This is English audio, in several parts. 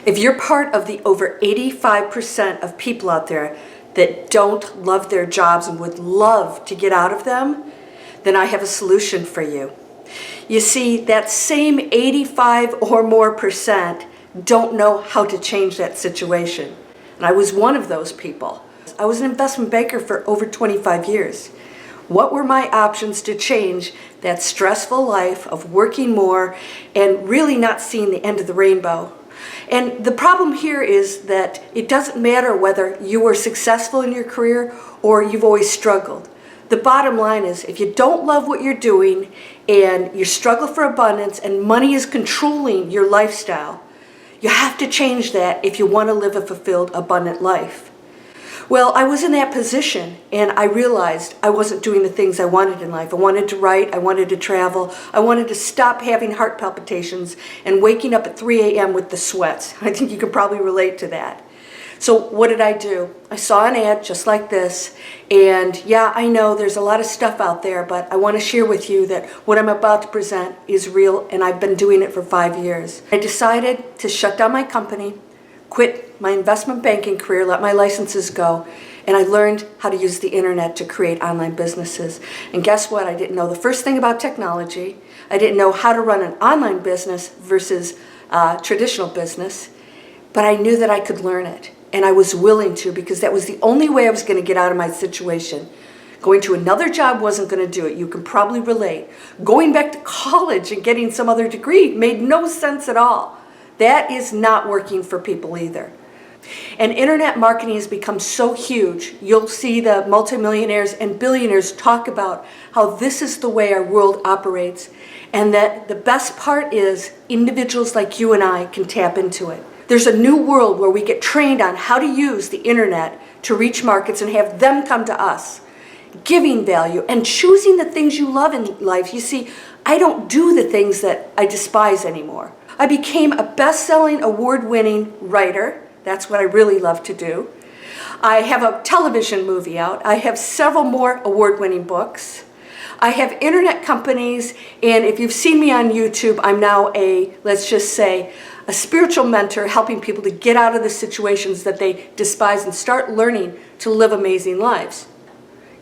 If you're part of the over 85% of people out there that don't love their jobs and would love to get out of them, then I have a solution for you. You see, that same 85 or more percent don't know how to change that situation. And I was one of those people. I was an investment banker for over 25 years. What were my options to change that stressful life of working more and really not seeing the end of the rainbow? And the problem here is that it doesn't matter whether you were successful in your career or you've always struggled. The bottom line is, if you don't love what you're doing and you struggle for abundance and money is controlling your lifestyle, you have to change that if you want to live a fulfilled, abundant life. Well, I was in that position and I realized I wasn't doing the things I wanted in life. I wanted to write, I wanted to travel, I wanted to stop having heart palpitations and waking up at 3 a.m. with the sweats. I think you can probably relate to that. So what did I do? I saw an ad just like this, and yeah, I know there's a lot of stuff out there, but I want to share with you that what I'm about to present is real, and I've been doing it for 5 years. I decided to shut down my company, quit my investment banking career, let my licenses go, and I learned how to use the internet to create online businesses. And guess what? I didn't know the first thing about technology. I didn't know how to run an online business versus traditional business, but I knew that I could learn it. And I was willing to, because that was the only way I was going to get out of my situation. Going to another job wasn't going to do it. You can probably relate. Going back to college and getting some other degree made no sense at all. That is not working for people either. And internet marketing has become so huge. You'll see the multimillionaires and billionaires talk about how this is the way our world operates, and that the best part is individuals like you and I can tap into it. There's a new world where we get trained on how to use the internet to reach markets and have them come to us, giving value and choosing the things you love in life. You see, I don't do the things that I despise anymore. I became a best-selling, award-winning writer. That's what I really love to do. I have a television movie out. I have several more award-winning books. I have internet companies, and if you've seen me on YouTube, I'm now let's just say, a spiritual mentor helping people to get out of the situations that they despise and start learning to live amazing lives.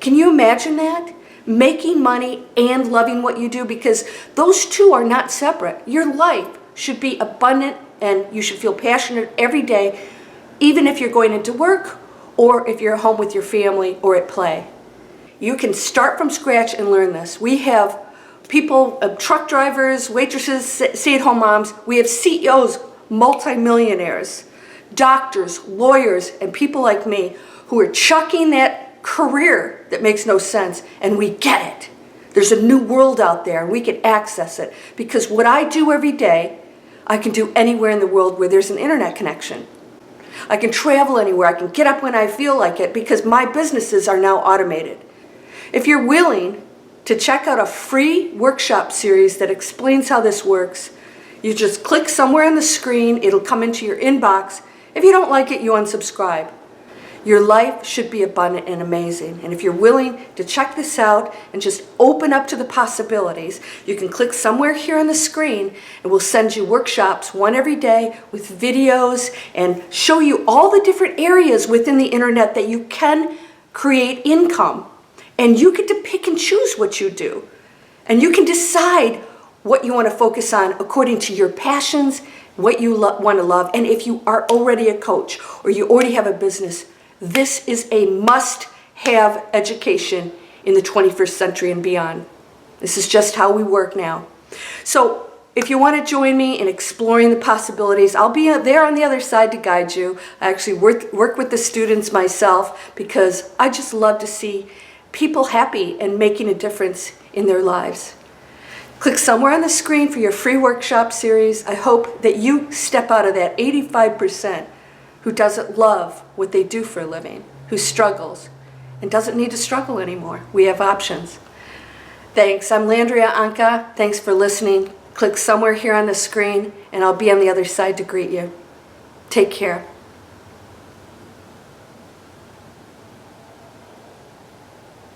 Can you imagine that? Making money and loving what you do, because those two are not separate. Your life should be abundant and you should feel passionate every day, even if you're going into work or if you're home with your family or at play. You can start from scratch and learn this. We have people, truck drivers, waitresses, stay-at-home moms. We have CEOs, multimillionaires, doctors, lawyers, and people like me who are chucking that career that makes no sense, and we get it. There's a new world out there, and we can access it, because what I do every day, I can do anywhere in the world where there's an internet connection. I can travel anywhere. I can get up when I feel like it, because my businesses are now automated. If you're willing to check out a free workshop series that explains how this works, you just click somewhere on the screen, it'll come into your inbox. If you don't like it, you unsubscribe. Your life should be abundant and amazing. And if you're willing to check this out and just open up to the possibilities, you can click somewhere here on the screen and we'll send you workshops, one every day, with videos and show you all the different areas within the internet that you can create income. And you get to pick and choose what you do. And you can decide what you want to focus on according to your passions, what you want to love. And if you are already a coach or you already have a business, this is a must-have education in the 21st century and beyond. This is just how we work now. So if you want to join me in exploring the possibilities, I'll be there on the other side to guide you. I actually work with the students myself, because I just love to see people happy and making a difference in their lives. Click somewhere on the screen for your free workshop series. I hope that you step out of that 85% who doesn't love what they do for a living, who struggles and doesn't need to struggle anymore. We have options. Thanks. I'm Landria Anca. Thanks for listening. Click somewhere here on the screen and I'll be on the other side to greet you. Take care.